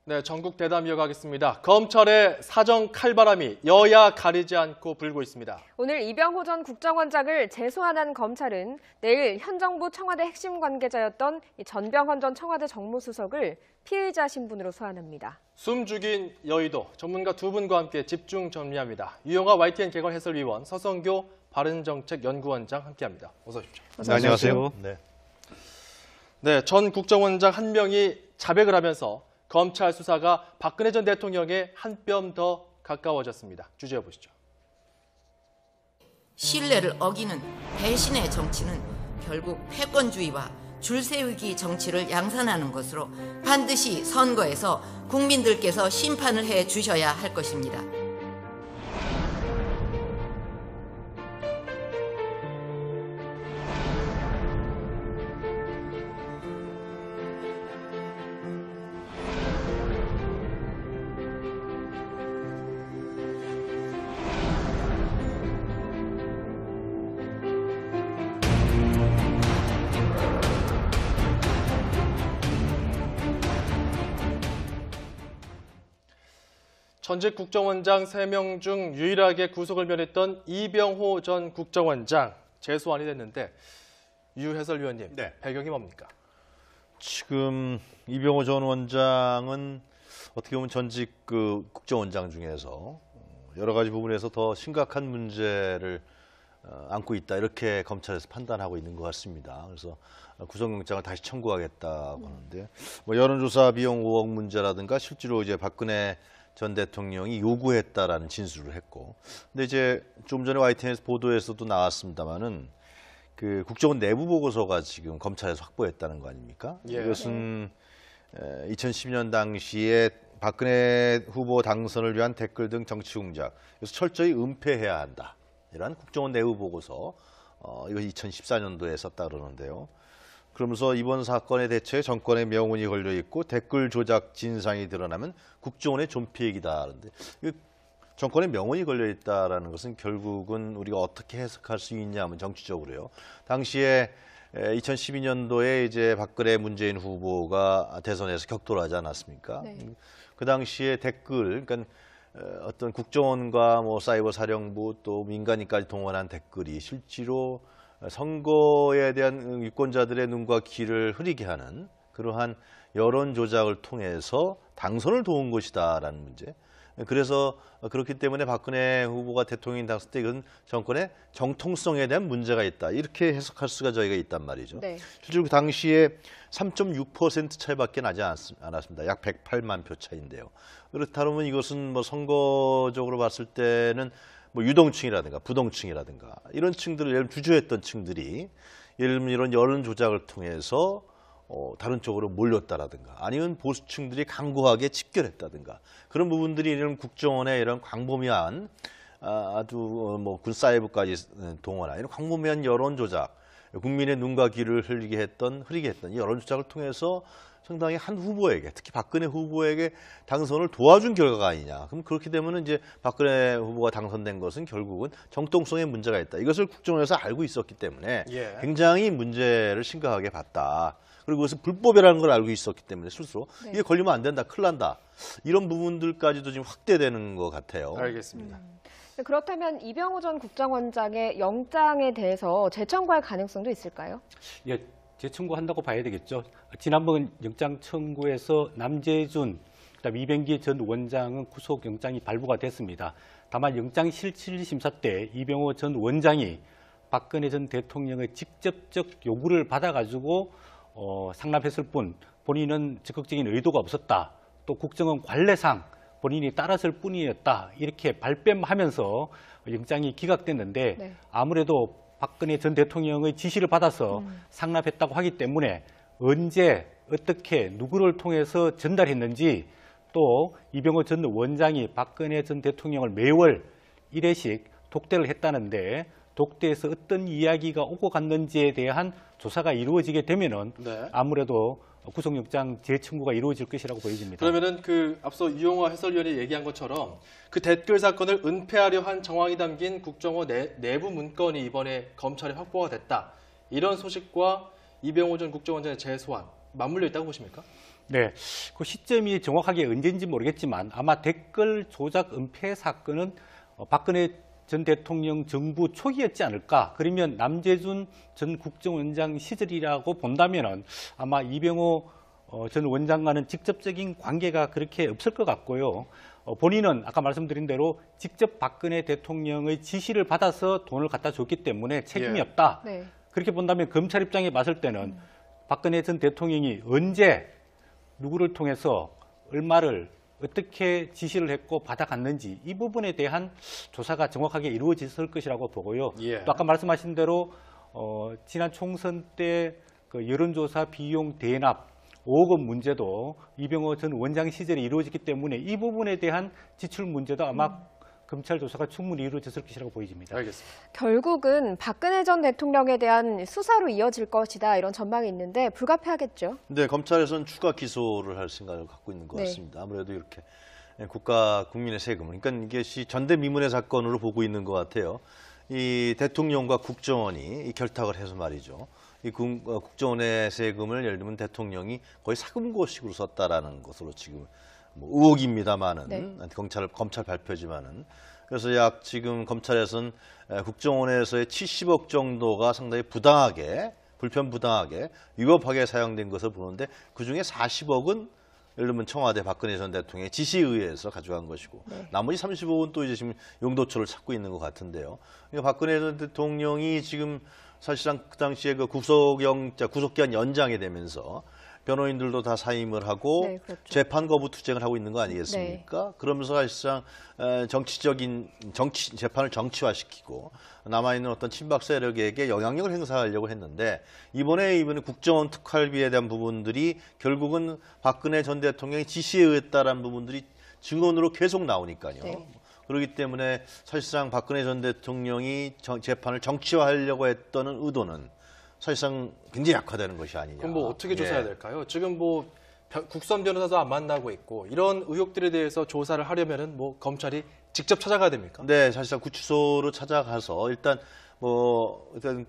네, 전국 대담 이어가겠습니다. 검찰의 사정 칼바람이 여야 가리지 않고 불고 있습니다. 오늘 이병호 전 국정원장을 재소환한 검찰은 내일 현 정부 청와대 핵심 관계자였던 전병헌 전 청와대 정무수석을 피의자 신분으로 소환합니다. 숨죽인 여의도 전문가 두 분과 함께 집중 정리합니다. 유영아 YTN 개건 해설위원, 서성교 바른정책연구원장 함께합니다. 어서 오십시오. 네, 안녕하세요. 네, 전 국정원장 한 명이 자백을 하면서 검찰 수사가 박근혜 전 대통령에 한 뼘 더 가까워졌습니다. 주제해 보시죠. 신뢰를 어기는 배신의 정치는 결국 패권주의와 줄세우기 정치를 양산하는 것으로 반드시 선거에서 국민들께서 심판을 해 주셔야 할 것입니다. 전직 국정원장 3명 중 유일하게 구속을 면했던 이병호 전 국정원장 재소환이 됐는데 유 해설위원님, 네. 배경이 뭡니까? 지금 이병호 전 원장은 어떻게 보면 전직 국정원장 중에서 여러 가지 부분에서 더 심각한 문제를 안고 있다, 이렇게 검찰에서 판단하고 있는 것 같습니다. 그래서 구속영장을 다시 청구하겠다고 하는데, 여론조사 비용 5억 문제라든가 실제로 이제 박근혜 전 대통령이 요구했다라는 진술을 했고, 근데 이제 좀 전에 YTN에서 보도에서도 나왔습니다만은 그 국정원 내부 보고서가 지금 검찰에서 확보했다는 거 아닙니까? 예. 이것은 2012년 당시에 박근혜 후보 당선을 위한 댓글 등 정치 공작, 그래서 철저히 은폐해야 한다, 이러한 국정원 내부 보고서, 이거 2014년도에 썼다 그러는데요. 그러면서 이번 사건의 대처에 정권의 명운이 걸려 있고 댓글 조작 진상이 드러나면 국정원의 존폐이기다. 그런데 정권의 명운이 걸려 있다라는 것은 결국은 우리가 어떻게 해석할 수 있냐면 정치적으로요. 당시에 2012년도에 이제 박근혜 문재인 후보가 대선에서 격돌하지 않았습니까? 네. 그 당시에 댓글, 그러니까 어떤 국정원과 사이버 사령부 또 민간인까지 동원한 댓글이 실제로 선거에 대한 유권자들의 눈과 귀를 흐리게 하는 그러한 여론 조작을 통해서 당선을 도운 것이다라는 문제. 그래서 그렇기 때문에 박근혜 후보가 대통령이 당선 때 이건 정권의 정통성에 대한 문제가 있다, 이렇게 해석할 수가 저희가 있단 말이죠. 네. 실제로 그 당시에 3.6% 차이밖에 나지 않았습니다. 약 108만 표 차이인데요. 그렇다면 이것은 선거적으로 봤을 때는 유동층이라든가 부동층이라든가 이런 층들을 예를 들면 주저했던 층들이 예를 들면 이런 여론 조작을 통해서 다른 쪽으로 몰렸다라든가 아니면 보수층들이 강고하게 집결했다든가 그런 부분들이 이런 국정원의 이런 광범위한 아주 군사이브까지 동원한 이런 광범위한 여론 조작, 국민의 눈과 귀를 흐리게 했던 이 여론 조작을 통해서 상당히 한 후보에게, 특히 박근혜 후보에게 당선을 도와준 결과가 아니냐. 그럼 그렇게 되면 이제 박근혜 후보가 당선된 것은 결국은 정통성에 문제가 있다, 이것을 국정원에서 알고 있었기 때문에 굉장히 문제를 심각하게 봤다. 그리고 그것은 불법이라는 걸 알고 있었기 때문에 스스로 이게 걸리면 안 된다, 큰일 난다, 이런 부분들까지도 지금 확대되는 것 같아요. 알겠습니다. 그렇다면 이병호 전 국정원장의 영장에 대해서 재청구할 가능성도 있을까요? 예, 재청구한다고 봐야 되겠죠. 지난번 영장 청구에서 남재준, 그다음 이병기 전 원장은 구속영장이 발부가 됐습니다. 다만 영장 실질심사 때 이병호 전 원장이 박근혜 전 대통령의 직접적 요구를 받아가지고 상납했을 뿐 본인은 적극적인 의도가 없었다, 또 국정원 관례상 본인이 따랐을 뿐이었다, 이렇게 발뺌하면서 영장이 기각됐는데 네. 아무래도 박근혜 전 대통령의 지시를 받아서 상납했다고 하기 때문에 언제 어떻게 누구를 통해서 전달했는지, 또 이병호 전 원장이 박근혜 전 대통령을 매월 1회씩 독대를 했다는데 독대에서 어떤 이야기가 오고 갔는지에 대한 조사가 이루어지게 되면은 아무래도 구속영장 재청구가 이루어질 것이라고 보여집니다. 그러면은 앞서 유영아 해설위원이 얘기한 것처럼 그 댓글 사건을 은폐하려 한 정황이 담긴 국정원 내부 문건이 이번에 검찰에 확보가 됐다, 이런 소식과 이병호 전 국정원장의 재소환 맞물려 있다고 보십니까? 네, 그 시점이 정확하게 언제인지 모르겠지만 아마 댓글 조작 은폐 사건은 박근혜 전 대통령 정부 초기였지 않을까. 그러면 남재준 전 국정원장 시절이라고 본다면은 아마 이병호 전 원장과는 직접적인 관계가 그렇게 없을 것 같고요. 본인은 아까 말씀드린 대로 직접 박근혜 대통령의 지시를 받아서 돈을 갖다 줬기 때문에 책임이 예. 없다. 네. 그렇게 본다면 검찰 입장에 봤을 때는 박근혜 전 대통령이 언제 누구를 통해서 얼마를 어떻게 지시를 했고 받아갔는지 이 부분에 대한 조사가 정확하게 이루어졌을 것이라고 보고요. 예. 또 아까 말씀하신 대로 지난 총선 때 그 여론조사 비용 대납 5억 원 문제도 이병호 전 원장 시절에 이루어졌기 때문에 이 부분에 대한 지출 문제도 아마 검찰 조사가 충분히 이루어졌을 것이라고 보여집니다. 알겠습니다. 결국은 박근혜 전 대통령에 대한 수사로 이어질 것이다 이런 전망이 있는데 불가피하겠죠. 네, 검찰에서는 추가 기소를 할 생각을 갖고 있는 것 네. 같습니다. 아무래도 이렇게 국민의 세금을, 그러니까 이게 전대미문의 사건으로 보고 있는 것 같아요. 이 대통령과 국정원이 이 결탁을 해서 말이죠. 이 국정원의 세금을 예를 들면 대통령이 거의 사금고식으로 썼다라는 것으로 지금 뭐 의혹입니다만은 네. 검찰 발표지만은 그래서 약 지금 검찰에서는 국정원에서의 70억 정도가 상당히 부당하게 불편부당하게 위법하게 사용된 것을 보는데 그중에 40억은 예를 들면 청와대 박근혜 전 대통령의 지시에 의해서 가져간 것이고 네. 나머지 30억은 또 이제 지금 용도처를 찾고 있는 것 같은데요. 그러니까 박근혜 전 대통령이 지금 사실상 그 당시에 그 구속기한 연장이 되면서 변호인들도 다 사임을 하고 네, 그렇죠. 재판 거부 투쟁을 하고 있는 거 아니겠습니까? 그러면서 사실상 재판을 정치화시키고 남아있는 어떤 친박 세력에게 영향력을 행사하려고 했는데 이번에 국정원 특활비에 대한 부분들이 결국은 박근혜 전 대통령의 지시에 의했다라는 부분들이 증언으로 계속 나오니까요. 네. 그렇기 때문에 사실상 박근혜 전 대통령이 재판을 정치화하려고 했던 의도는 사실상 굉장히 약화되는 것이 아니냐. 그럼 뭐 어떻게 예. 조사해야 될까요? 지금 뭐 국선 변호사도 안 만나고 있고 이런 의혹들에 대해서 조사를 하려면은 뭐 검찰이 직접 찾아가야 됩니까? 네, 사실상 구치소로 찾아가서 일단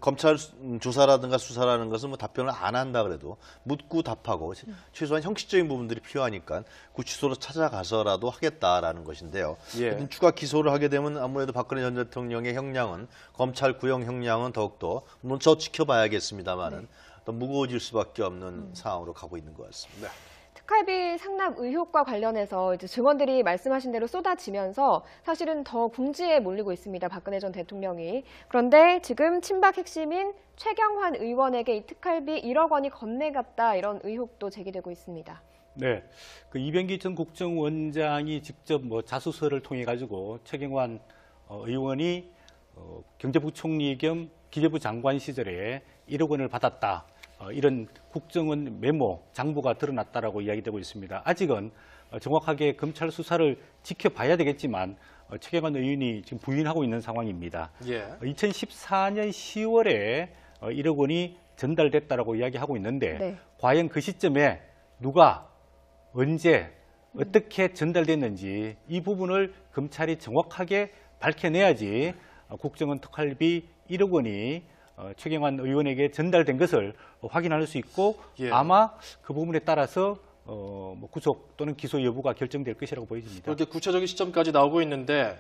검찰 조사라든가 수사라는 것은 뭐 답변을 안 한다 그래도 묻고 답하고 최소한 형식적인 부분들이 필요하니까 구치소로 찾아가서라도 하겠다라는 것인데요. 예. 추가 기소를 하게 되면 아무래도 박근혜 전 대통령의 형량은 검찰 구형 형량은 더욱더 물론 저 지켜봐야겠습니다만은 더 무거워질 수밖에 없는 상황으로 가고 있는 것 같습니다. 특활비 상납 의혹과 관련해서 이제 증언들이 말씀하신 대로 쏟아지면서 사실은 더 궁지에 몰리고 있습니다. 박근혜 전 대통령이. 그런데 지금 친박 핵심인 최경환 의원에게 이 특활비 1억 원이 건네갔다 이런 의혹도 제기되고 있습니다. 네, 그 이병기 전 국정원장이 직접 뭐 자수서를 통해 가지고 최경환 의원이 경제부총리 겸 기재부 장관 시절에 1억 원을 받았다. 이런 국정원 메모 장부가 드러났다라고 이야기되고 있습니다. 아직은 정확하게 검찰 수사를 지켜봐야 되겠지만 최경환 의원이 지금 부인하고 있는 상황입니다. 예. 2014년 10월에 1억 원이 전달됐다라고 이야기하고 있는데 네. 과연 그 시점에 누가 언제 어떻게 전달됐는지 이 부분을 검찰이 정확하게 밝혀내야지 국정원 특활비 1억 원이 최경환 의원에게 전달된 것을 확인할 수 있고 예. 아마 그 부분에 따라서 뭐 구속 또는 기소 여부가 결정될 것이라고 보여집니다. 그렇게 구체적인 시점까지 나오고 있는데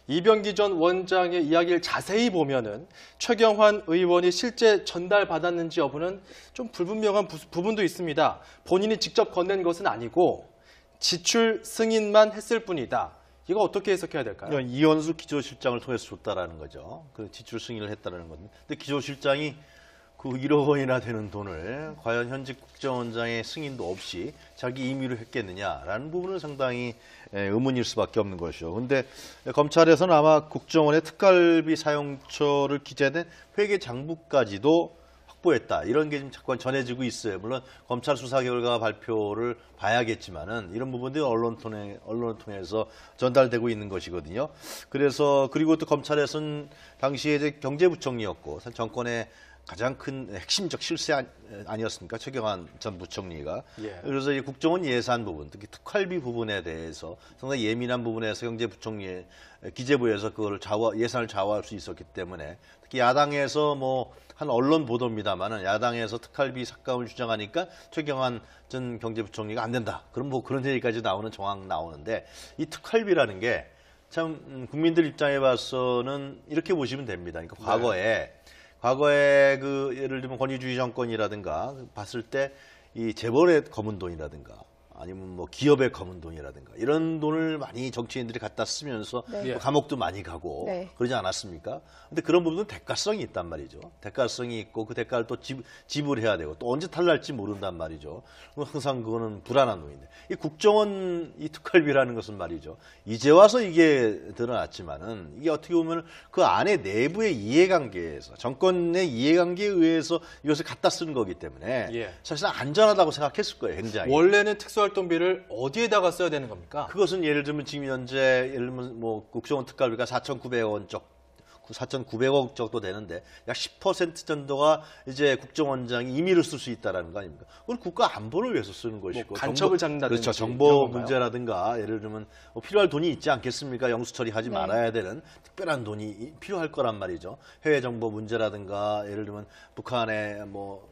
이병기 전 원장의 이야기를 자세히 보면은 최경환 의원이 실제 전달받았는지 여부는 좀 불분명한 부분도 있습니다. 본인이 직접 건넨 것은 아니고 지출 승인만 했을 뿐이다. 이거 어떻게 해석해야 될까요? 이현수 기조실장을 통해서 줬다라는 거죠. 그 지출 승인을 했다라는 건데, 근데 기조실장이 그 1억 원이나 되는 돈을 과연 현직 국정원장의 승인도 없이 자기 임의로 했겠느냐라는 부분은 상당히 의문일 수밖에 없는 것이죠. 그런데 검찰에서는 아마 국정원의 특활비 사용처를 기재된 회계 장부까지도 확보했다. 이런 게 지금 자꾸 전해지고 있어요. 물론 검찰 수사 결과 발표를 봐야겠지만은 이런 부분들이 언론을 통해서 전달되고 있는 것이거든요. 그래서 그리고 또 검찰에서는 당시에 이제 경제부총리였고 정권의 가장 큰 핵심적 실세 아니었습니까? 최경환 전 부총리가. 예. 그래서 이 국정원 예산 부분, 특히 특활비 부분에 대해서 상당히 예민한 부분에서 경제부총리 기재부에서 그걸 예산을 좌우할 수 있었기 때문에 특히 야당에서 뭐 한 언론 보도입니다만은 야당에서 특활비 삭감을 주장하니까 최경환 전 경제부총리가 안 된다. 그럼 뭐 그런 얘기까지 나오는 정황 나오는데 이 특활비라는 게 참 국민들 입장에 봐서는 이렇게 보시면 됩니다. 그러니까 과거에 그 예를 들면 권위주의 정권이라든가 봤을 때 이 재벌의 검은 돈이라든가 아니면 뭐 기업의 검은 돈이라든가 이런 돈을 많이 정치인들이 갖다 쓰면서 네. 뭐 감옥도 많이 가고 네. 그러지 않았습니까? 근데 그런 부분은 대가성이 있단 말이죠. 대가성이 있고 그 대가를 또 지불해야 되고 또 언제 탈날지 모른단 말이죠. 항상 그거는 불안한 돈인데 이 국정원 이 특활비라는 것은 말이죠. 이제 와서 이게 드러났지만은 이게 어떻게 보면 그 안에 내부의 이해관계에서 정권의 이해관계에 의해서 이것을 갖다 쓰는 거기 때문에 예. 사실상 안전하다고 생각했을 거예요. 굉장히. 원래는 특수활동비를 어디에다가 써야 되는 겁니까? 그것은 예를 들면 지금 현재 예를 들면 뭐 국정원 특활비가 4,900억 정도 되는데 약 10% 정도가 이제 국정원장이 임의로 쓸 수 있다라는 거 아닙니까? 그건 국가 안보를 위해서 쓰는 것이고 뭐 간첩을 잡는다든지 그렇죠. 이런 정보 건가요? 문제라든가 예를 들면 뭐 필요할 돈이 있지 않겠습니까? 영수 처리하지 네. 말아야 되는 특별한 돈이 필요할 거란 말이죠. 해외 정보 문제라든가 예를 들면 북한의 뭐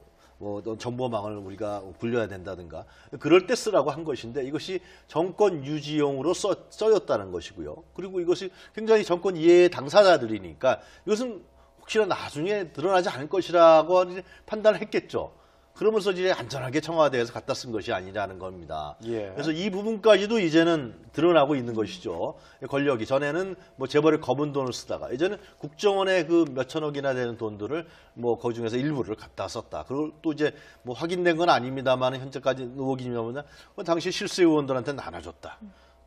정보망을 우리가 굴려야 된다든가 그럴 때 쓰라고 한 것인데 이것이 정권 유지용으로 써였다는 것이고요. 그리고 이것이 굉장히 정권 이해의 당사자들이니까 이것은 혹시나 나중에 드러나지 않을 것이라고 판단을 했겠죠. 그러면서 이제 안전하게 청와대에서 갖다 쓴 것이 아니라는 겁니다. 예. 그래서 이 부분까지도 이제는 드러나고 있는 것이죠. 권력이 전에는 뭐 재벌의 검은 돈을 쓰다가 이제는 국정원에 그 몇천억이나 되는 돈들을 뭐 그 중에서 일부를 갖다 썼다. 그리고 또 이제 뭐 확인된 건 아닙니다만 현재까지 의혹이냐면 당시 실세 의원들한테 나눠줬다.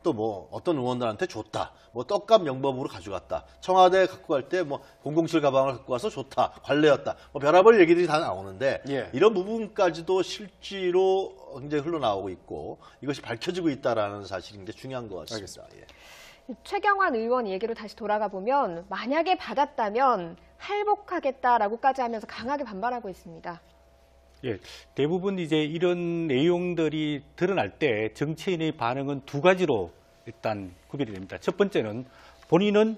또 뭐 어떤 의원들한테 줬다. 뭐 떡값 명목으로 가져갔다. 청와대에 갖고 갈 때 뭐 007 가방을 갖고 와서 줬다. 관례였다. 뭐 별의별 얘기들이 다 나오는데 예. 이런 부분까지도 실제로 굉장히 흘러나오고 있고 이것이 밝혀지고 있다라는 사실이 굉장히 중요한 것 같습니다. 예. 최경환 의원 얘기로 다시 돌아가 보면 만약에 받았다면 할복하겠다라고까지 하면서 강하게 반발하고 있습니다. 예, 대부분 이제 이런 내용들이 드러날 때 정치인의 반응은 두 가지로 일단 구별이 됩니다. 첫 번째는 본인은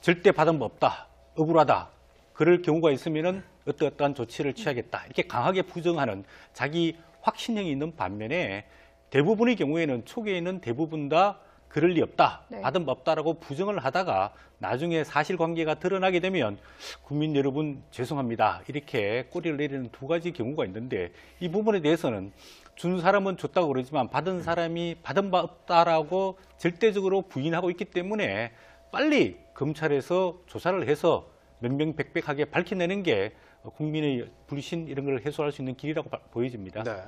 절대 받은 바 없다, 억울하다. 그럴 경우가 있으면은 어떠한 조치를 취하겠다. 이렇게 강하게 부정하는 자기 확신형이 있는 반면에 대부분의 경우에는 초기에는 대부분 다 그럴 리 없다, 네. 받은 바 없다라고 부정을 하다가 나중에 사실관계가 드러나게 되면 국민 여러분 죄송합니다 이렇게 꼬리를 내리는 두 가지 경우가 있는데 이 부분에 대해서는 준 사람은 줬다고 그러지만 받은 사람이 받은 바 없다라고 절대적으로 부인하고 있기 때문에 빨리 검찰에서 조사를 해서 명명백백하게 밝혀내는 게 국민의 불신 이런 걸 해소할 수 있는 길이라고 보여집니다. 네.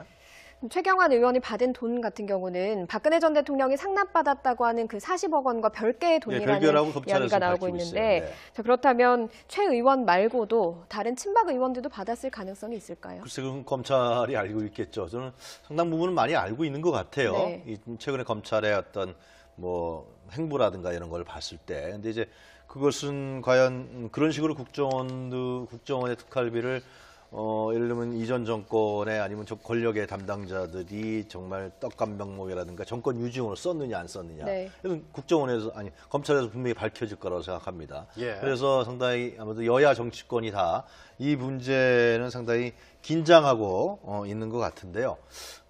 최경환 의원이 받은 돈 같은 경우는 박근혜 전 대통령이 상납받았다고 하는 그 40억 원과 별개의 돈이라는 별개라고 검찰에서 이야기가 나오고 밝히고 있는데 있어요. 네. 자, 그렇다면 최 의원 말고도 다른 친박 의원들도 받았을 가능성이 있을까요? 글쎄 그건 검찰이 알고 있겠죠. 저는 상당 부분은 많이 알고 있는 것 같아요. 네. 최근에 검찰의 어떤 뭐 행보라든가 이런 걸 봤을 때, 근데 이제 그것은 과연 그런 식으로 국정원의 특활비를 예를 들면 이전 정권의 아니면 권력의 담당자들이 정말 떡값 명목이라든가 정권 유지용으로 썼느냐 안 썼느냐. 네. 그래서 검찰에서 분명히 밝혀질 거라고 생각합니다. 예. 그래서 상당히 아무래도 여야 정치권이 다 이 문제는 상당히 긴장하고 있는 것 같은데요.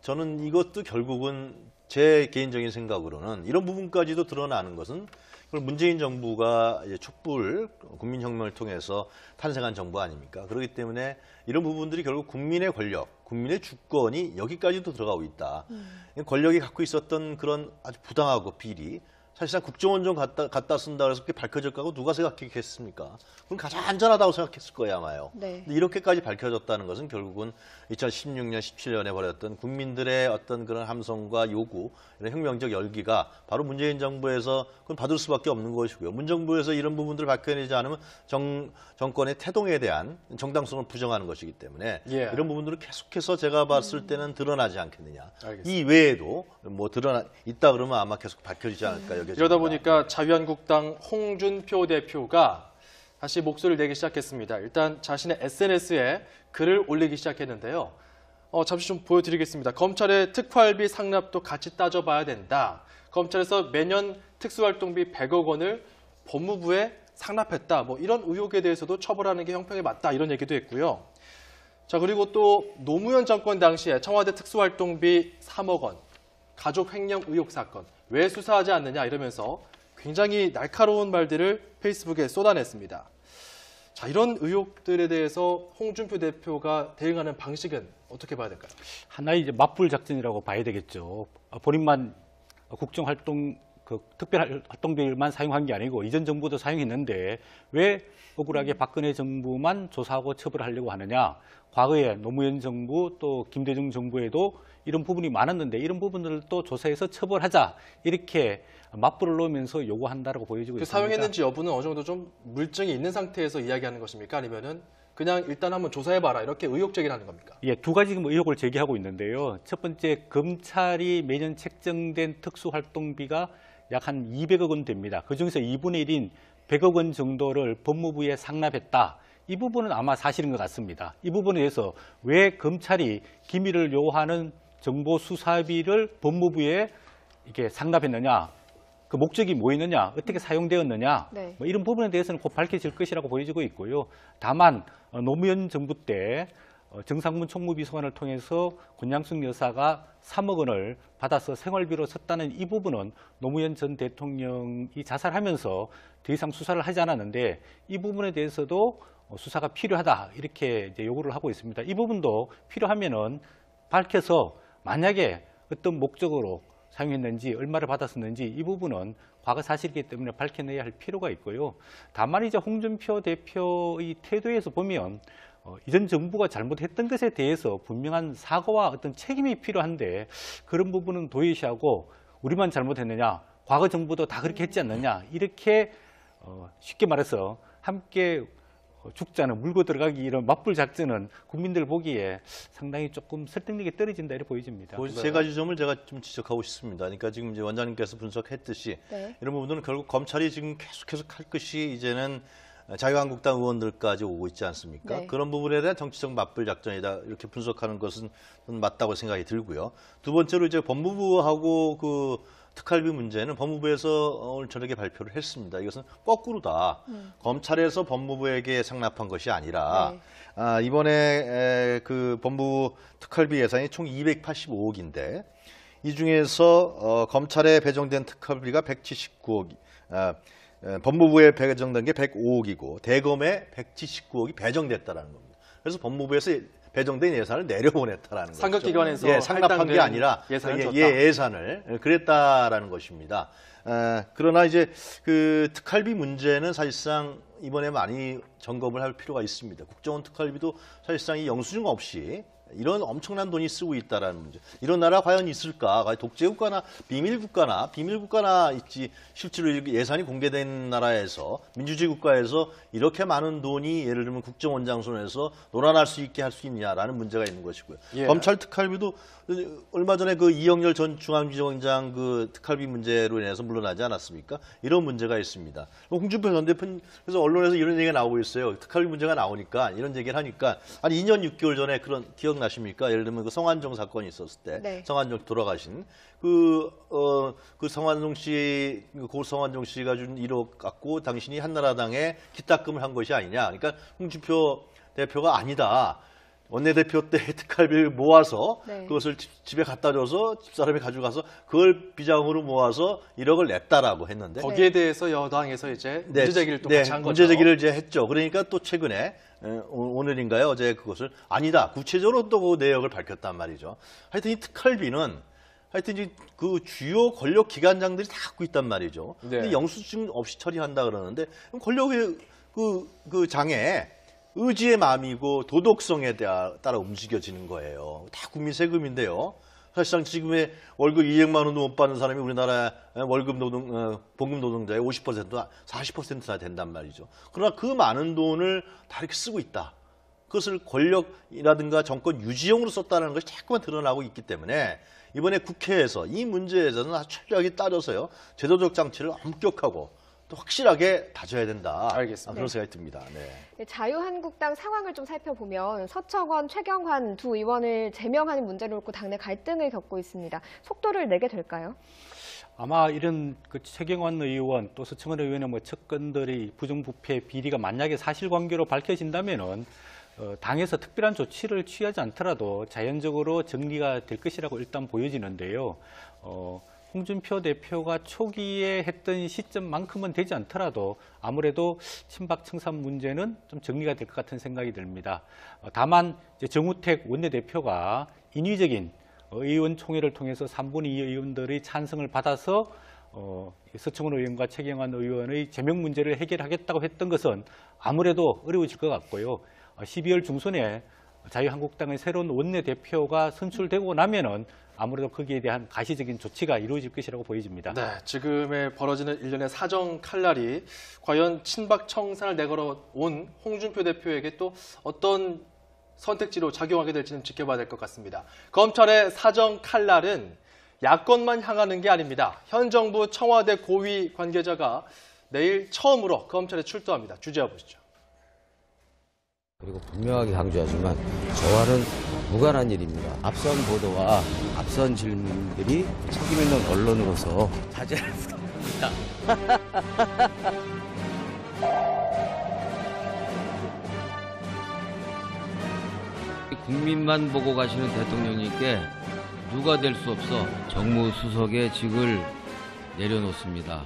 저는 이것도 결국은 제 개인적인 생각으로는 이런 부분까지도 드러나는 것은 문재인 정부가 이제 촛불 국민혁명을 통해서 탄생한 정부 아닙니까? 그렇기 때문에 이런 부분들이 결국 국민의 권력, 국민의 주권이 여기까지도 들어가고 있다. 권력이 갖고 있었던 그런 아주 부당하고 비리, 사실상 국정원 좀 갖다 쓴다 그래서 그게 밝혀질 거고 누가 생각했겠습니까? 그럼 가장 안전하다고 생각했을 거예요, 아마요. 네. 근데 이렇게까지 밝혀졌다는 것은 결국은 2016년, 17년에 벌였던 국민들의 어떤 그런 함성과 요구, 이런 혁명적 열기가 바로 문재인 정부에서 그건 받을 수밖에 없는 것이고요. 문정부에서 이런 부분들을 밝혀내지 않으면 정권의 태동에 대한 정당성을 부정하는 것이기 때문에 예. 이런 부분들은 계속해서 제가 봤을 때는 드러나지 않겠느냐. 알겠습니다. 이 외에도 뭐 있다 그러면 아마 계속 밝혀지지 않을까 여겨집니다. 이러다 보니까 자유한국당 홍준표 대표가 다시 목소리를 내기 시작했습니다. 일단 자신의 SNS에 글을 올리기 시작했는데요. 잠시 좀 보여드리겠습니다. 검찰의 특활비 상납도 같이 따져봐야 된다. 검찰에서 매년 특수활동비 100억 원을 법무부에 상납했다. 뭐 이런 의혹에 대해서도 처벌하는 게 형평에 맞다. 이런 얘기도 했고요. 자, 그리고 또 노무현 정권 당시에 청와대 특수활동비 3억 원, 가족 횡령 의혹 사건, 왜 수사하지 않느냐 이러면서 굉장히 날카로운 말들을 페이스북에 쏟아냈습니다. 자, 이런 의혹들에 대해서 홍준표 대표가 대응하는 방식은 어떻게 봐야 될까요? 하나의 이제 맞불 작전이라고 봐야 되겠죠. 본인만 국정활동 특별활동비만 사용한 게 아니고 이전 정부도 사용했는데 왜 억울하게 박근혜 정부만 조사하고 처벌하려고 하느냐. 과거에 노무현 정부 또 김대중 정부에도 이런 부분이 많았는데 이런 부분들도 조사해서 처벌하자. 이렇게 맞불을 놓으면서 요구한다라고 보여지고 있습니다. 사용했는지 여부는 어느 정도 좀 물증이 있는 상태에서 이야기하는 것입니까? 아니면은 그냥 일단 한번 조사해봐라 이렇게 의혹 제기를 하는 겁니까? 예, 두 가지 지금 의혹을 제기하고 있는데요. 첫 번째, 검찰이 매년 책정된 특수활동비가 약 한 200억 원 됩니다. 그중에서 2분의 1인 100억 원 정도를 법무부에 상납했다. 이 부분은 아마 사실인 것 같습니다. 이 부분에 대해서 왜 검찰이 기밀을 요하는 정보 수사비를 법무부에 이렇게 상납했느냐, 그 목적이 뭐였느냐, 어떻게 사용되었느냐, 네. 뭐 이런 부분에 대해서는 곧 밝혀질 것이라고 보여지고 있고요. 다만 노무현 정부 때 정상문 총무비서관을 통해서 권양숙 여사가 3억 원을 받아서 생활비로 썼다는 이 부분은 노무현 전 대통령이 자살하면서 더 이상 수사를 하지 않았는데 이 부분에 대해서도 수사가 필요하다 이렇게 이제 요구를 하고 있습니다. 이 부분도 필요하면은 밝혀서 만약에 어떤 목적으로 사용했는지 얼마를 받았었는지 이 부분은 과거 사실이기 때문에 밝혀내야 할 필요가 있고요. 다만 이제 홍준표 대표의 태도에서 보면 이전 정부가 잘못했던 것에 대해서 분명한 사과와 어떤 책임이 필요한데 그런 부분은 도외시하고 우리만 잘못했느냐, 과거 정부도 다 그렇게 했지 않느냐 이렇게 쉽게 말해서 함께 죽자는 물고 들어가기 이런 맞불 작전은 국민들 보기에 상당히 조금 설득력이 떨어진다 이렇게 보여집니다. 세 가지 점을 제가 좀 지적하고 싶습니다. 그러니까 지금 이제 원장님께서 분석했듯이 네. 이런 부분은 결국 검찰이 지금 계속해서 할 것이 이제는 자유한국당 의원들까지 오고 있지 않습니까? 네. 그런 부분에 대한 정치적 맞불 작전이다 이렇게 분석하는 것은 맞다고 생각이 들고요. 두 번째로 이제 법무부하고 그 특활비 문제는 법무부에서 오늘 저녁에 발표를 했습니다. 이것은 거꾸로다. 검찰에서 법무부에게 상납한 것이 아니라 네. 이번에 그 법무부 특활비 예산이 총 285억인데 이 중에서 검찰에 배정된 특활비가 179억, 법무부에 배정된 게 105억이고 대검에 179억이 배정됐다라는 겁니다. 그래서 법무부에서 배정된 예산을 내려보냈다라는 거죠. 상급기관에서 예, 상납한 게 아니라 예산을 줬다. 예산을 그랬다라는 것입니다. 그러나 이제 그 특활비 문제는 사실상 이번에 많이 점검을 할 필요가 있습니다. 국정원 특활비도 사실상 이 영수증 없이 이런 엄청난 돈이 쓰고 있다라는 문제. 이런 나라 과연 있을까? 독재국가나 비밀국가나 있지. 실제로 예산이 공개된 나라에서 민주주의 국가에서 이렇게 많은 돈이 예를 들면 국정원장 손에서 놀아날 수 있게 할 수 있냐라는 문제가 있는 것이고요. 예. 검찰 특활비도 얼마 전에 그 이영렬 전 중앙지검장 그 특활비 문제로 인해서 물러나지 않았습니까? 이런 문제가 있습니다. 홍준표 전 대표는 그래서 언론에서 이런 얘기가 나오고 있어요. 특활비 문제가 나오니까 이런 얘기를 하니까 한 2년 6개월 전에 그런 기억나십니까? 예를 들면 그 성완종 사건이 있었을 때 네. 성완종 돌아가신 그 성완종 씨, 고 성완종 씨가 준 1억 갖고 당신이 한나라당에 기탁금을 한 것이 아니냐. 그러니까 홍준표 대표가 아니다. 원내대표 때 특활비를 모아서 네. 그것을 집에 갖다 줘서 집사람이 가져가서 그걸 비장으로 모아서 1억을 냈다라고 했는데 거기에 대해서 여당에서 이제 문제 제기를 또 같이 한 거죠. 문제 제기를 이제 했죠. 그러니까 또 최근에 오늘인가요? 어제 그것을 아니다. 구체적으로 또 그 내역을 밝혔단 말이죠. 하여튼 이 특활비는 하여튼 이제 그 주요 권력 기관장들이 다 갖고 있단 말이죠. 네. 근데 영수증 없이 처리한다 그러는데 그럼 권력의 그 장에 의지의 마음이고 도덕성에 따라 움직여지는 거예요. 다 국민 세금인데요. 사실상 지금의 월급 200만 원도 못 받는 사람이 우리나라 월급 봉급 노동자의 50%, 40%나 된단 말이죠. 그러나 그 많은 돈을 다 이렇게 쓰고 있다. 그것을 권력이라든가 정권 유지용으로 썼다는 것이 자꾸만 드러나고 있기 때문에 이번에 국회에서 이 문제에 대해서는 아주 철저하게 따져서요. 제도적 장치를 엄격하고 또 확실하게 다져야 된다. 알겠습니다. 그런 생각이 듭니다. 네. 네, 자유한국당 상황을 좀 살펴보면 서청원, 최경환 두 의원을 제명하는 문제를 놓고 당내 갈등을 겪고 있습니다. 속도를 내게 될까요? 아마 이런 그 최경환 의원 또 서청원 의원의 뭐 측근들의 부정부패 비리가 만약에 사실관계로 밝혀진다면은 당에서 특별한 조치를 취하지 않더라도 자연적으로 정리가 될 것이라고 일단 보여지는데요. 홍준표 대표가 초기에 했던 시점만큼은 되지 않더라도 아무래도 친박 청산 문제는 좀 정리가 될 것 같은 생각이 듭니다. 다만 이제 정우택 원내대표가 인위적인 의원총회를 통해서 3분의 2 의원들의 찬성을 받아서 서청원 의원과 최경환 의원의 제명 문제를 해결하겠다고 했던 것은 아무래도 어려워질 것 같고요. 12월 중순에 자유한국당의 새로운 원내대표가 선출되고 나면은 아무래도 거기에 대한 가시적인 조치가 이루어질 것이라고 보여집니다. 네, 지금의 벌어지는 일련의 사정 칼날이 과연 친박 청산을 내걸어온 홍준표 대표에게 또 어떤 선택지로 작용하게 될지는 지켜봐야 될 것 같습니다. 검찰의 사정 칼날은 야권만 향하는 게 아닙니다. 현 정부 청와대 고위 관계자가 내일 처음으로 검찰에 출두합니다. 주제해 보시죠. 그리고 분명하게 강조하지만 저와는 무관한 일입니다. 앞선 보도와 앞선 질문들이 책임 있는 언론으로서 자제를 부탁합니다. 국민만 보고 가시는 대통령님께 누가 될 수 없어 정무수석의 직을 내려놓습니다.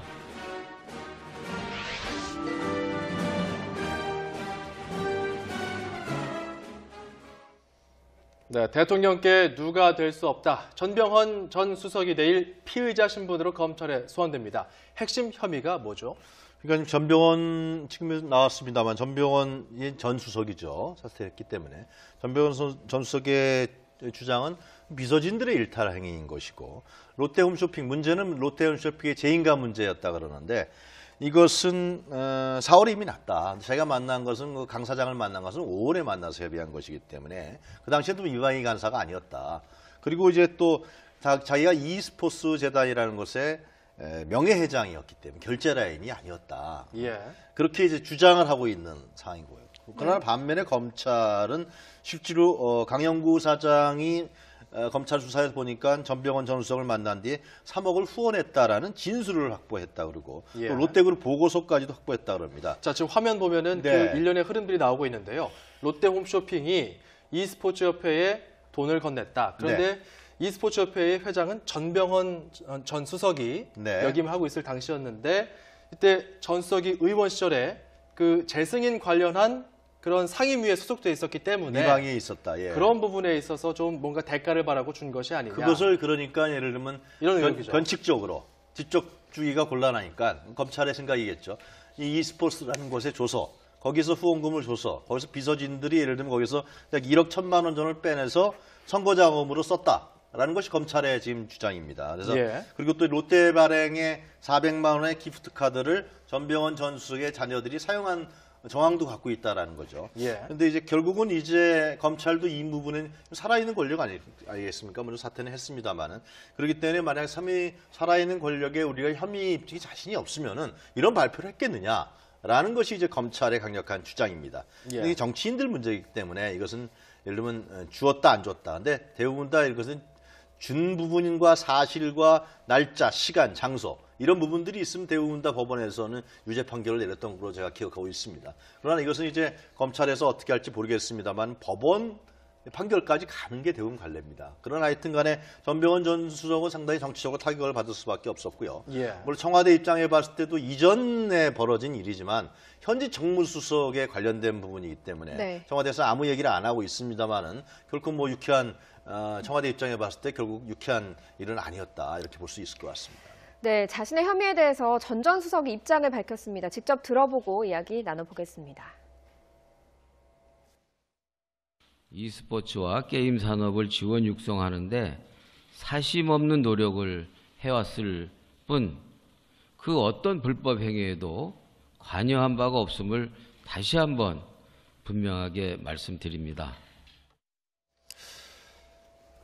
네, 대통령께 누가 될 수 없다. 전병헌 전 수석이 내일 피의자 신분으로 검찰에 소환됩니다. 핵심 혐의가 뭐죠? 그러니까 전병헌 지금 나왔습니다만 전병헌이 전 수석이죠. 사퇴했기 때문에 전병헌 전 수석의 주장은 비서진들의 일탈 행위인 것이고 롯데홈쇼핑 문제는 롯데홈쇼핑의 재인가 문제였다 그러는데 이것은 4월에 이미 났다. 제가 만난 것은 강 사장을 만난 것은 5월에 만나서 협의한 것이기 때문에 그 당시에도 이방희 간사가 아니었다. 그리고 이제 또 자기가 e스포츠 재단이라는 것에 명예회장이었기 때문에 결제 라인이 아니었다. 예. 그렇게 이제 주장을 하고 있는 상황이고요. 그러나 반면에 검찰은 실제로 강영구 사장이 검찰 수사에서 보니까 전병헌 전 수석을 만난 뒤에 3억을 후원했다라는 진술을 확보했다 그러고 예. 또 롯데그룹 보고서까지도 확보했다 그럽니다. 자, 지금 화면 보면은 네. 그 일련의 흐름들이 나오고 있는데요. 롯데홈쇼핑이 e스포츠 협회에 돈을 건넸다. 그런데 네. e스포츠 협회의 회장은 전병헌 전 수석이 네. 역임을 하고 있을 당시였는데 이때 전 수석이 의원 시절에 그 재승인 관련한 그런 상임위에 소속돼 있었기 때문에 이방이 있었다. 예. 그런 부분에 있어서 좀 뭔가 대가를 바라고 준 것이 아니냐. 그것을 그러니까 예를 들면 이런 의혹이죠. 변칙적으로 뒤쪽 주의가 곤란하니까 검찰의 생각이겠죠. 이 e스포츠라는 곳에 줘서 거기서 후원금을 줘서 거기서 비서진들이 예를 들면 거기서 약 1억 1천만 원 전을 빼내서 선거 자금으로 썼다라는 것이 검찰의 지금 주장입니다. 그래서 예. 그리고 또 롯데 발행의 400만 원의 기프트 카드를 전병헌 전 수석의 자녀들이 사용한 정황도 갖고 있다라는 거죠. 예. 그런데 이제 결국은 이제 검찰도 이 부분은 살아있는 권력 아니겠습니까? 물론 사퇴는 했습니다만은 그렇기 때문에 만약 살아있는 권력에 우리가 혐의 입증이 자신이 없으면은 이런 발표를 했겠느냐라는 것이 이제 검찰의 강력한 주장입니다. 예. 근데 이게 정치인들 문제이기 때문에 이것은 예를 들면 주었다 안 줬다. 근데 대부분 다 이것은 준 부분과 사실과 날짜, 시간, 장소 이런 부분들이 있으면 대부분 다 법원에서는 유죄 판결을 내렸던 걸로 제가 기억하고 있습니다. 그러나 이것은 이제 검찰에서 어떻게 할지 모르겠습니다만 법원 판결까지 가는 게 대부분 관례입니다. 그러나 하여튼 간에 전병헌 전 수석은 상당히 정치적으로 타격을 받을 수밖에 없었고요. 예. 물론 청와대 입장에 봤을 때도 이전에 벌어진 일이지만 현재 정무수석에 관련된 부분이기 때문에 네. 청와대에서 아무 얘기를 안 하고 있습니다만은 결코 뭐 유쾌한 청와대 입장에 봤을 때 결국 유쾌한 일은 아니었다 이렇게 볼 수 있을 것 같습니다. 네, 자신의 혐의에 대해서 전 수석이 입장을 밝혔습니다. 직접 들어보고 이야기 나눠보겠습니다. e스포츠와 게임 산업을 지원 육성하는데 사심 없는 노력을 해왔을 뿐 그 어떤 불법 행위에도 관여한 바가 없음을 다시 한번 분명하게 말씀드립니다.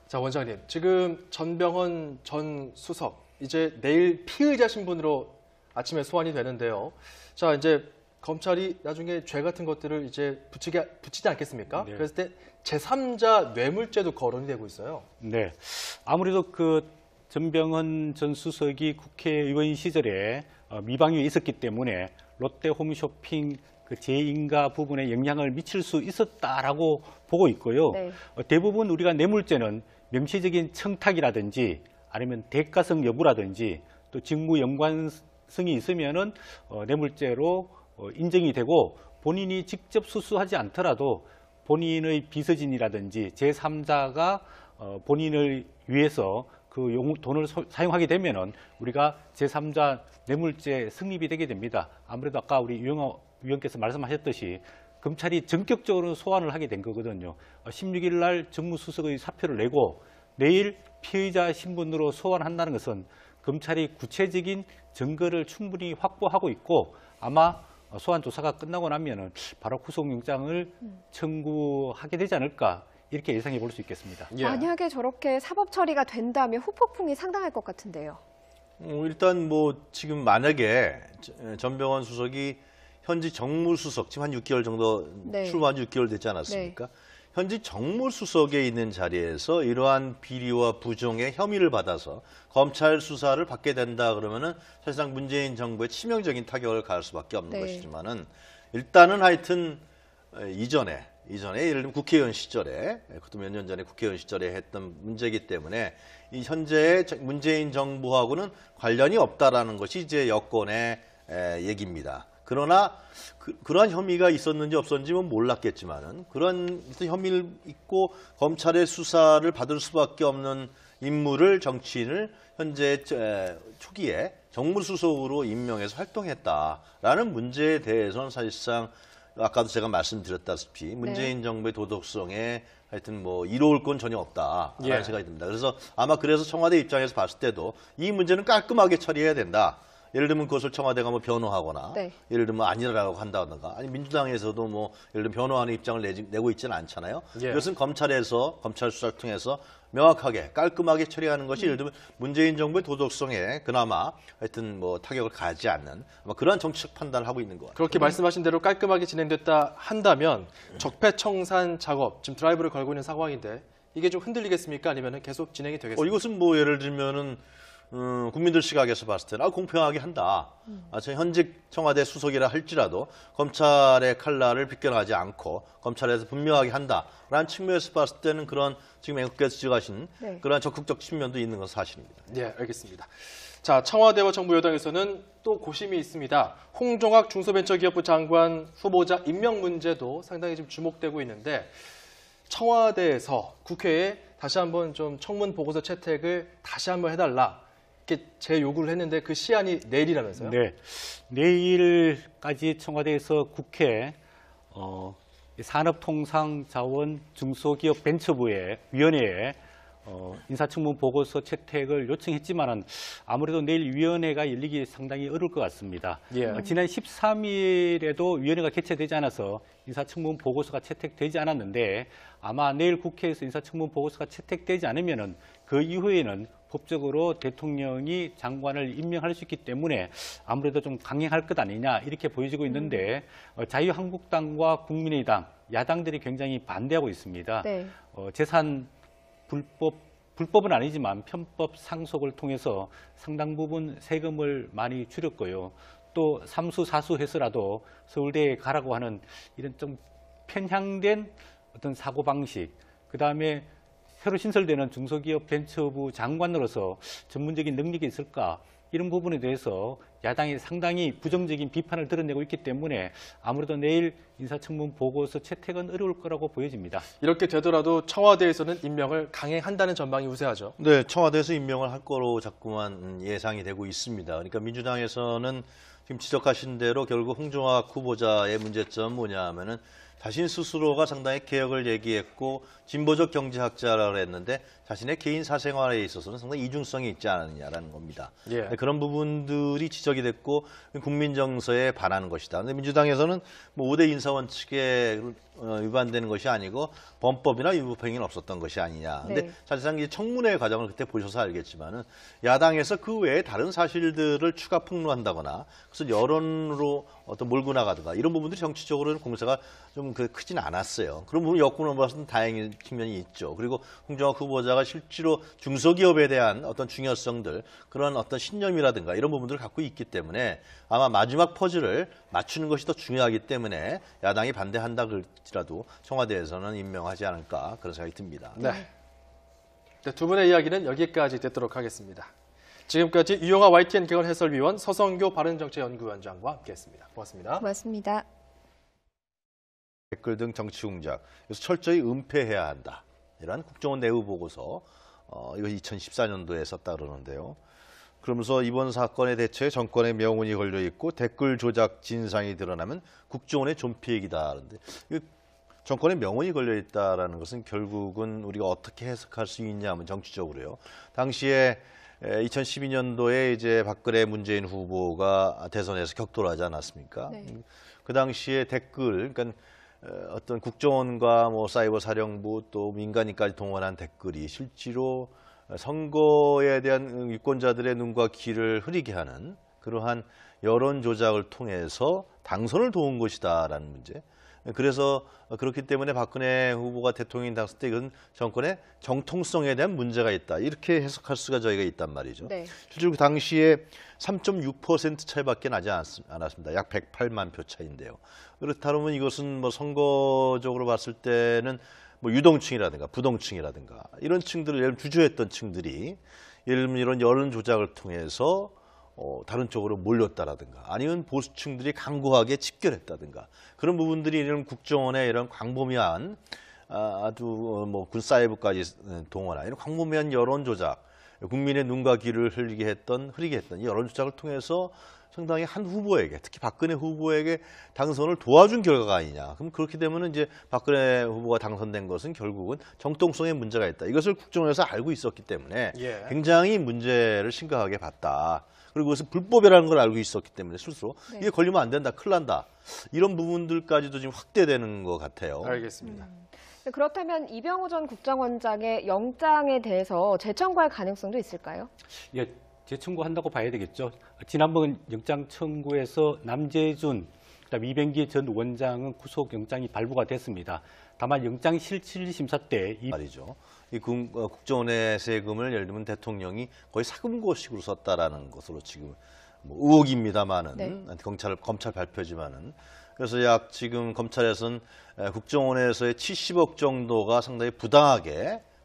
자, 원장님. 지금 전병헌 전 수석 이제 내일 피의자 신분으로 아침에 소환이 되는데요. 자, 이제 검찰이 나중에 죄 같은 것들을 이제 붙이지 않겠습니까? 네. 그랬을 때 제3자 뇌물죄도 거론이 되고 있어요. 네. 아무래도 그 전병헌 전 수석이 국회의원 시절에 미방위에 있었기 때문에 롯데 홈쇼핑 그 재인가 부분에 영향을 미칠 수 있었다라고 보고 있고요. 네. 대부분 우리가 뇌물죄는 명시적인 청탁이라든지 아니면 대가성 여부라든지 또 직무 연관성이 있으면은 뇌물죄로 인정이 되고 본인이 직접 수수하지 않더라도 본인의 비서진이라든지 제3자가 본인을 위해서 그 돈을 사용하게 되면은 우리가 제3자 뇌물죄 성립이 되게 됩니다. 아무래도 아까 우리 유영아 위원께서 말씀하셨듯이 검찰이 전격적으로 소환을 하게 된 거거든요. 16일 날 정무수석의 사표를 내고 내일 피의자 신분으로 소환한다는 것은 검찰이 구체적인 증거를 충분히 확보하고 있고 아마 소환 조사가 끝나고 나면은 바로 구속영장을 청구하게 되지 않을까 이렇게 예상해 볼 수 있겠습니다. 예. 만약에 저렇게 사법 처리가 된다면 후폭풍이 상당할 것 같은데요. 일단 뭐 지금 만약에 전병헌 수석이 현지 정무수석 지금 한 6개월 정도 네. 출마한 지 6개월 되지 않았습니까? 현지 정무수석에 있는 자리에서 이러한 비리와 부정의 혐의를 받아서 검찰 수사를 받게 된다 그러면은 사실상 문재인 정부의 치명적인 타격을 가할 수밖에 없는 네. 것이지만은 일단은 하여튼 이전에 예를 들면 국회의원 시절에 그것도 몇 년 전에 국회의원 시절에 했던 문제이기 때문에 이 현재의 문재인 정부하고는 관련이 없다라는 것이 이제 여권의 얘기입니다. 그러나 그러한 혐의가 있었는지 없었는지는 몰랐겠지만은 그런 혐의를 있고 검찰의 수사를 받을 수밖에 없는 인물을 정치인을 현재 초기에 정무수석으로 임명해서 활동했다라는 문제에 대해서는 사실상 아까도 제가 말씀드렸다시피 문재인 정부의 도덕성에 하여튼 뭐 이로울 건 전혀 없다라는 생각이 듭니다. 그래서 아마 그래서 청와대 입장에서 봤을 때도 이 문제는 깔끔하게 처리해야 된다. 예를 들면 그것을 청와대가 뭐 변호하거나 예를 들면 아니라고 한다든가 아니 민주당에서도 뭐 예를 들면 변호하는 입장을 내고 있지는 않잖아요. 이것은 검찰에서 검찰 수사를 통해서 명확하게 깔끔하게 처리하는 것이 예를 들면 문재인 정부의 도덕성에 그나마 하여튼 뭐 타격을 가하지 않는 그러한 정치적 판단을 하고 있는 것 같아요. 그렇게 말씀하신 대로 깔끔하게 진행됐다 한다면 적폐청산 작업 지금 드라이브를 걸고 있는 상황인데 이게 좀 흔들리겠습니까? 아니면 계속 진행이 되겠습니까? 이것은 뭐 예를 들면은 국민들 시각에서 봤을 때는 공평하게 한다. 현직 청와대 수석이라 할지라도 검찰의 칼날을 비껴나가지 않고 검찰에서 분명하게 한다라는 측면에서 봤을 때는 그런 지금 앵커께서 지적하신 그런 적극적 측면도 있는 건 사실입니다. 네, 알겠습니다. 자, 청와대와 정부 여당에서는 또 고심이 있습니다. 홍종학 중소벤처기업부 장관 후보자 임명 문제도 상당히 지금 주목되고 있는데 청와대에서 국회에 다시 한번 좀 청문 보고서 채택을 다시 한번 해달라. 이렇게 제 요구를 했는데 그 시한이 내일이라면서요? 네, 내일까지 청와대에서 국회 산업통상자원 중소기업벤처부의 위원회에 인사청문 보고서 채택을 요청했지만은 아무래도 내일 위원회가 열리기 상당히 어려울 것 같습니다. 지난 13일에도 위원회가 개최되지 않아서 인사청문 보고서가 채택되지 않았는데 아마 내일 국회에서 인사청문 보고서가 채택되지 않으면은 그 이후에는 법적으로 대통령이 장관을 임명할 수 있기 때문에 아무래도 좀 강행할 것 아니냐 이렇게 보여지고 있는데 자유한국당과 국민의당 야당들이 굉장히 반대하고 있습니다. 재산 불법은 아니지만 편법 상속을 통해서 상당 부분 세금을 많이 줄였고요. 또 삼수 사수해서라도 서울대에 가라고 하는 이런 좀 편향된 어떤 사고방식, 그다음에 새로 신설되는 중소기업 벤처부 장관으로서 전문적인 능력이 있을까 이런 부분에 대해서 야당이 상당히 부정적인 비판을 드러내고 있기 때문에 아무래도 내일 인사청문 보고서 채택은 어려울 거라고 보여집니다. 이렇게 되더라도 청와대에서는 임명을 강행한다는 전망이 우세하죠. 네, 청와대에서 임명을 할 거로 자꾸만 예상이 되고 있습니다. 그러니까 민주당에서는 지금 지적하신 대로 결국 홍종학 후보자의 문제점은 뭐냐 하면은 자신 스스로가 상당히 개혁을 얘기했고 진보적 경제학자라고 했는데 자신의 개인 사생활에 있어서는 상당히 이중성이 있지 않느냐라는 겁니다. 그런 부분들이 지적이 누적이 됐고 국민 정서에 반하는 것이다. 근데 민주당에서는 뭐 5대 인사 원칙에 위반되는 것이 아니고 범법이나 위법행위는 없었던 것이 아니냐. 근데 네. 사실상 이 청문회 과정을 그때 보셔서 알겠지만은 야당에서 그 외에 다른 사실들을 추가 폭로한다거나 그래서 여론으로 어떤 몰고 나가든가 이런 부분들이 정치적으로는 공세가 좀 크진 않았어요. 그런 부분 여권으로 봐서는 다행인 측면이 있죠. 그리고 홍정학 후보자가 실제로 중소기업에 대한 어떤 중요성들 그런 어떤 신념이라든가 이런 부분들을 갖고 있기 때문에 아마 마지막 퍼즐을 맞추는 것이 더 중요하기 때문에 야당이 반대한다 그럴지라도 청와대에서는 임명하지 않을까 그런 생각이 듭니다. 네. 두 분의 이야기는 여기까지 듣도록 하겠습니다. 지금까지 유영하 YTN 경원 해설위원 서성교 바른정치연구위원장과 함께했습니다. 고맙습니다. 고맙습니다. 댓글 등 정치 공작, 그래서 철저히 은폐해야 한다. 이런 국정원 내부 보고서, 이거 2014년도에 썼다 그러는데요. 그러면서 이번 사건의 대처에 정권의 명운이 걸려 있고 댓글 조작 진상이 드러나면 국정원의 존폐이기다. 그런데 정권의 명운이 걸려 있다라는 것은 결국은 우리가 어떻게 해석할 수 있냐면 정치적으로요. 당시에 2012년도에 이제 박근혜 문재인 후보가 대선에서 격돌을 하지 않았습니까? 네. 그 당시에 댓글, 그러니까 어떤 국정원과 뭐 사이버 사령부 또 민간인까지 동원한 댓글이 실제로 선거에 대한 유권자들의 눈과 귀를 흐리게 하는 그러한 여론 조작을 통해서 당선을 도운 것이다라는 문제. 그래서 그렇기 때문에 박근혜 후보가 대통령이 됐을 때 이건 정권의 정통성에 대한 문제가 있다. 이렇게 해석할 수가 저희가 있단 말이죠. 네. 실제로 그 당시에 3.6% 차이밖에 나지 않았습니다. 약 108만 표 차이인데요. 그렇다면 이것은 뭐 선거적으로 봤을 때는 뭐 유동층이라든가 부동층이라든가 이런 층들을 예를 들면 주저했던 층들이 예를 들면 이런 여론 조작을 통해서 다른 쪽으로 몰렸다라든가 아니면 보수층들이 강고하게 집결했다든가 그런 부분들이 이런 국정원의 이런 광범위한 아주 뭐 군사이버까지 동원한 이런 광범위한 여론 조작, 국민의 눈과 귀를 흐리게 했던 이 여론 조작을 통해서 상당히 한 후보에게 특히 박근혜 후보에게 당선을 도와준 결과가 아니냐. 그럼 그렇게 되면 이제 박근혜 후보가 당선된 것은 결국은 정통성에 문제가 있다. 이것을 국정원에서 알고 있었기 때문에 굉장히 문제를 심각하게 봤다. 그리고 그것은 불법이라는 걸 알고 있었기 때문에 스스로 이게 걸리면 안 된다, 큰일 난다. 이런 부분들까지도 지금 확대되는 것 같아요. 알겠습니다. 그렇다면 이병호 전 국정원장의 영장에 대해서 재청구할 가능성도 있을까요? 예, 재청구한다고 봐야 되겠죠. 지난번 영장 청구에서 남재준, 그다음 이병기 전 원장은 구속영장이 발부가 됐습니다. 다만 영장 실질심사 때 말이죠. 이 국정원의 세금을 예를 들면 대통령이 거의 사금고식으로 썼다라는 것으로 지금 뭐 의혹입니다만은 검찰 발표지만은 그래서 약 지금 검찰에서는 국정원에서의 70억 정도가 상당히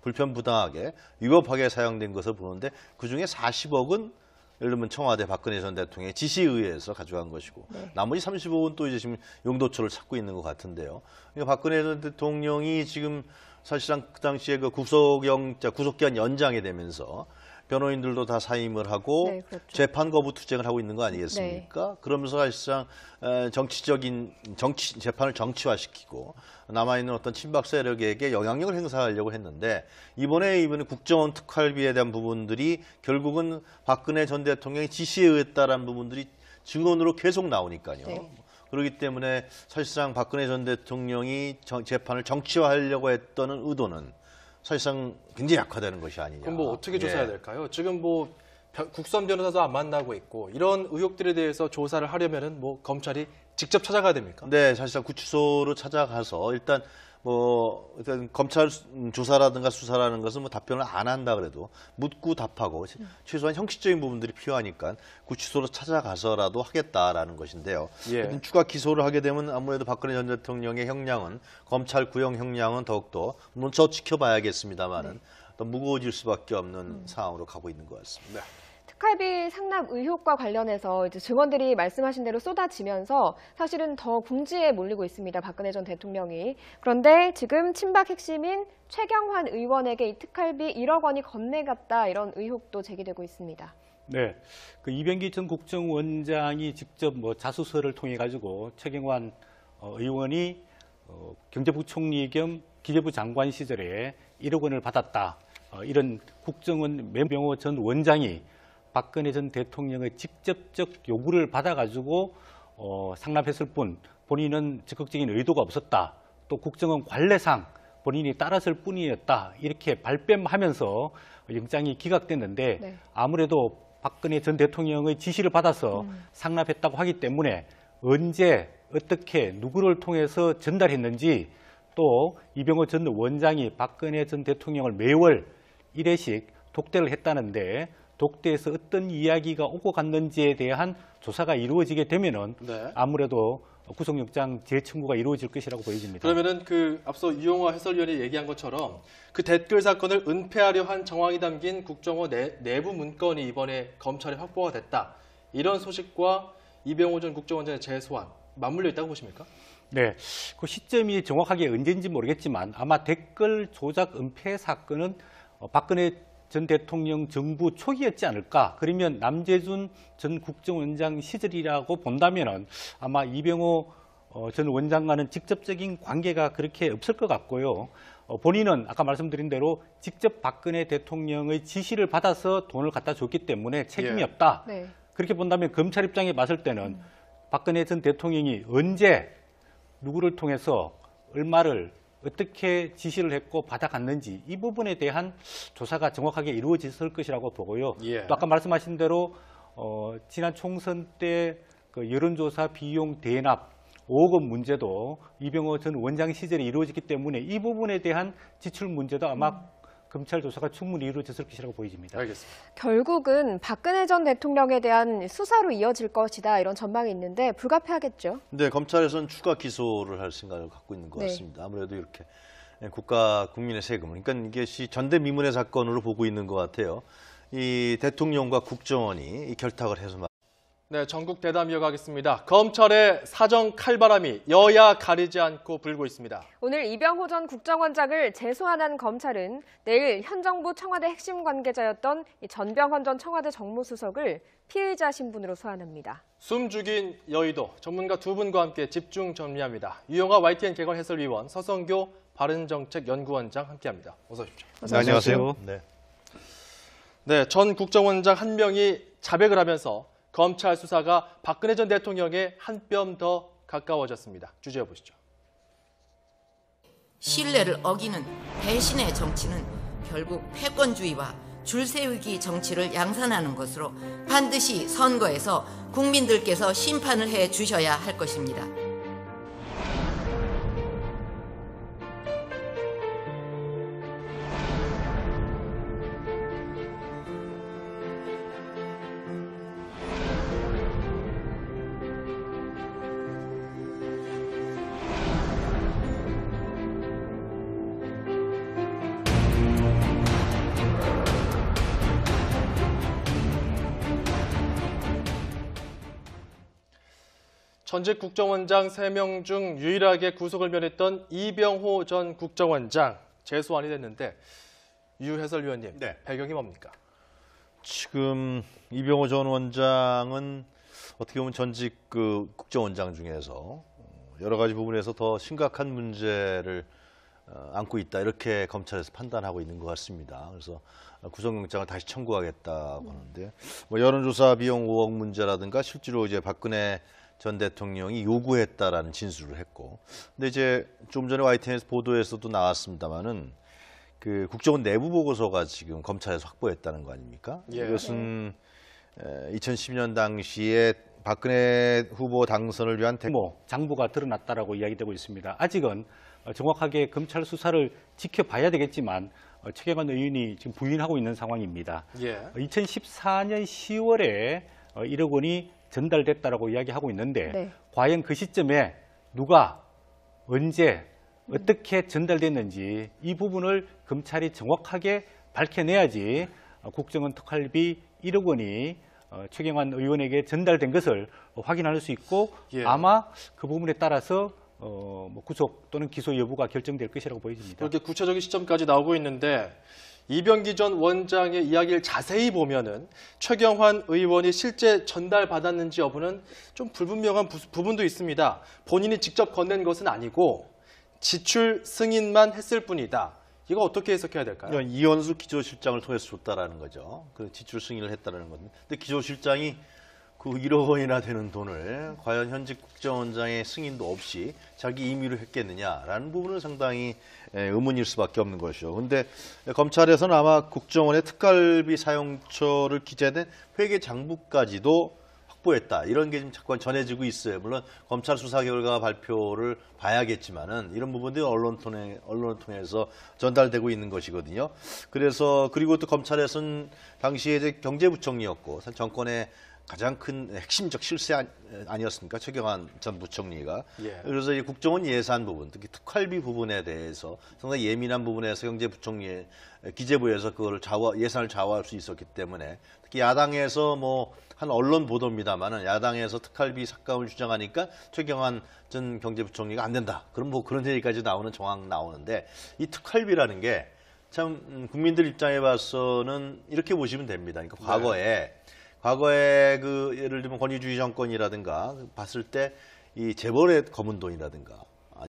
불편부당하게 위법하게 사용된 것을 보는데 그중에 40억은 예를 들면 청와대 박근혜 전 대통령의 지시에 의해서 가져간 것이고 나머지 30억은 또 이제 지금 용도처를 찾고 있는 것 같은데요. 그러니까 박근혜 전 대통령이 지금 사실상 그 당시에 그 구속기한 연장이 되면서 변호인들도 다 사임을 하고 그렇죠. 재판 거부 투쟁을 하고 있는 거 아니겠습니까? 그러면서 사실상 재판을 정치화시키고 남아있는 어떤 친박 세력에게 영향력을 행사하려고 했는데 이번에 국정원 특활비에 대한 부분들이 결국은 박근혜 전 대통령의 지시에 의했다라는 부분들이 증언으로 계속 나오니까요. 그렇기 때문에 사실상 박근혜 전 대통령이 재판을 정치화하려고 했던 의도는 사실상 굉장히 약화되는 것이 아니냐. 그럼 뭐 어떻게 조사해야 될까요? 지금 뭐 국선 변호사도 안 만나고 있고 이런 의혹들에 대해서 조사를 하려면은 뭐 검찰이 직접 찾아가야 됩니까? 네, 사실상 구치소로 찾아가서 일단 검찰 조사라든가 수사라는 것은 뭐 답변을 안 한다 그래도 묻고 답하고 최소한 형식적인 부분들이 필요하니까 구치소로 찾아가서라도 하겠다라는 것인데요. 추가 기소를 하게 되면 아무래도 박근혜 전 대통령의 형량은 검찰 구형 형량은 더욱더 물론 저 지켜봐야겠습니다만은 더 무거워질 수밖에 없는 상황으로 가고 있는 것 같습니다. 특활비 상납 의혹과 관련해서 이제 증언들이 말씀하신 대로 쏟아지면서 사실은 더 궁지에 몰리고 있습니다. 박근혜 전 대통령이. 그런데 지금 친박 핵심인 최경환 의원에게 이 특활비 1억 원이 건네갔다 이런 의혹도 제기되고 있습니다. 네, 그 이병기 전 국정원장이 직접 뭐 자수서를 통해 가지고 최경환 의원이 경제부총리 겸 기재부 장관 시절에 1억 원을 받았다. 이런 국정원 이병호 전 원장이 박근혜 전 대통령의 직접적 요구를 받아가지고 상납했을 뿐 본인은 적극적인 의도가 없었다. 또 국정원 관례상 본인이 따랐을 뿐이었다. 이렇게 발뺌하면서 영장이 기각됐는데 네. 아무래도 박근혜 전 대통령의 지시를 받아서 상납했다고 하기 때문에 언제 어떻게 누구를 통해서 전달했는지 또 이병호 전 원장이 박근혜 전 대통령을 매월 1회씩 독대를 했다는데 독대에서 어떤 이야기가 오고 갔는지에 대한 조사가 이루어지게 되면은 네. 아무래도 구속영장 재청구가 이루어질 것이라고 보여집니다. 그러면은 그 앞서 유영화 해설위원이 얘기한 것처럼 그 댓글 사건을 은폐하려 한 정황이 담긴 국정원 내부 문건이 이번에 검찰에 확보가 됐다. 이런 소식과 이병호 전 국정원장의 재소환 맞물려 있다고 보십니까? 네, 그 시점이 정확하게 언제인지 모르겠지만 아마 댓글 조작 은폐 사건은 박근혜 전 대통령 정부 초기였지 않을까. 그러면 남재준 전 국정원장 시절이라고 본다면은 아마 이병호 전 원장과는 직접적인 관계가 그렇게 없을 것 같고요. 본인은 아까 말씀드린 대로 직접 박근혜 대통령의 지시를 받아서 돈을 갖다 줬기 때문에 책임이 예. 없다. 네. 그렇게 본다면 검찰 입장에 봤을 때는 박근혜 전 대통령이 언제 누구를 통해서 얼마를 어떻게 지시를 했고 받아갔는지 이 부분에 대한 조사가 정확하게 이루어졌을 것이라고 보고요. 예. 또 아까 말씀하신 대로 지난 총선 때 그 여론조사 비용 대납 5억 원 문제도 이병호 전 원장 시절에 이루어졌기 때문에 이 부분에 대한 지출 문제도 아마 검찰 조사가 충분히 이루어졌을 것이라고 보여집니다. 알겠습니다. 결국은 박근혜 전 대통령에 대한 수사로 이어질 것이다 이런 전망이 있는데 불가피하겠죠. 근데 검찰에서는 추가 기소를 할 생각을 갖고 있는 것 네. 같습니다. 아무래도 이렇게 국가 국민의 세금, 그러니까 이게 전대미문의 사건으로 보고 있는 것 같아요. 이 대통령과 국정원이 이 결탁을 해서 네, 전국 대담 이어가겠습니다. 검찰의 사정 칼바람이 여야 가리지 않고 불고 있습니다. 오늘 이병호 전 국정원장을 재소환한 검찰은 내일 현 정부 청와대 핵심 관계자였던 이 전병헌 전 청와대 정무수석을 피의자 신분으로 소환합니다. 숨 죽인 여의도 전문가 두 분과 함께 집중 정리합니다. 유영아 YTN 개관 해설위원, 서성교 바른정책연구원장 함께합니다. 어서 오십시오. 어서 안녕하세요. 네. 네, 전 국정원장 한 명이 자백을 하면서 검찰 수사가 박근혜 전 대통령에 한 뼘 더 가까워졌습니다. 주제해 보시죠. 신뢰를 어기는 배신의 정치는 결국 패권주의와 줄세우기 정치를 양산하는 것으로 반드시 선거에서 국민들께서 심판을 해 주셔야 할 것입니다. 전직 국정원장 3명 중 유일하게 구속을 면했던 이병호 전 국정원장 재소환이 됐는데 유 해설위원님, 네. 배경이 뭡니까? 지금 이병호 전 원장은 어떻게 보면 전직 그 국정원장 중에서 여러 가지 부분에서 더 심각한 문제를 안고 있다 이렇게 검찰에서 판단하고 있는 것 같습니다. 그래서 구속영장을 다시 청구하겠다고 하는데 뭐 여론조사 비용 5억 문제라든가 실제로 이제 박근혜 전 대통령이 요구했다라는 진술을 했고, 근데 이제 좀 전에 YTN에서 보도에서도 나왔습니다만은 그 국정원 내부 보고서가 지금 검찰에서 확보했다는 거 아닙니까? 예. 이것은 2012년 당시에 박근혜 후보 당선을 위한 장부가 드러났다라고 이야기되고 있습니다. 아직은 정확하게 검찰 수사를 지켜봐야 되겠지만 최경환 의원이 지금 부인하고 있는 상황입니다. 예. 2014년 10월에 1억 원이 전달됐다라고 이야기하고 있는데 네. 과연 그 시점에 누가 언제 어떻게 전달됐는지 이 부분을 검찰이 정확하게 밝혀내야지 국정원 특활비 1억 원이 최경환 의원에게 전달된 것을 확인할 수 있고 예. 아마 그 부분에 따라서 뭐 구속 또는 기소 여부가 결정될 것이라고 보여집니다. 그렇게 구체적인 시점까지 나오고 있는데 이병기 전 원장의 이야기를 자세히 보면은 최경환 의원이 실제 전달받았는지 여부는 좀 불분명한 부분도 있습니다. 본인이 직접 건넨 것은 아니고 지출 승인만 했을 뿐이다. 이거 어떻게 해석해야 될까요? 그러니까 이현수 기조실장을 통해서 줬다라는 거죠. 그 지출 승인을 했다라는 건데, 근데 기조실장이 그 1억 원이나 되는 돈을 과연 현직 국정원장의 승인도 없이 자기 임의로 했겠느냐라는 부분은 상당히 의문일 수밖에 없는 것이죠. 근데 검찰에서는 아마 국정원의 특갈비 사용처를 기재된 회계 장부까지도 확보했다. 이런 게 지금 자꾸 전해지고 있어요. 물론 검찰 수사 결과 발표를 봐야겠지만은 이런 부분들이 언론을 통해서 전달되고 있는 것이거든요. 그래서 그리고 또 검찰에서는 당시에 이제 경제부총리였고 정권의 가장 큰 핵심적 실세 아니었습니까? 최경환 전 부총리가. 예. 그래서 이 국정원 예산 부분, 특히 특활비 부분에 대해서 상당히 예민한 부분에서 경제부총리의 기재부에서 그걸 예산을 좌우할 수 있었기 때문에 특히 야당에서 뭐 한 언론 보도입니다만은 야당에서 특활비 삭감을 주장하니까 최경환 전 경제부총리가 안 된다. 그럼 뭐 그런 얘기까지 나오는 정황 나오는데 이 특활비라는 게 참 국민들 입장에 봐서는 이렇게 보시면 됩니다. 그러니까 과거에 그 예를 들면 권위주의 정권이라든가 봤을 때 이 재벌의 검은 돈이라든가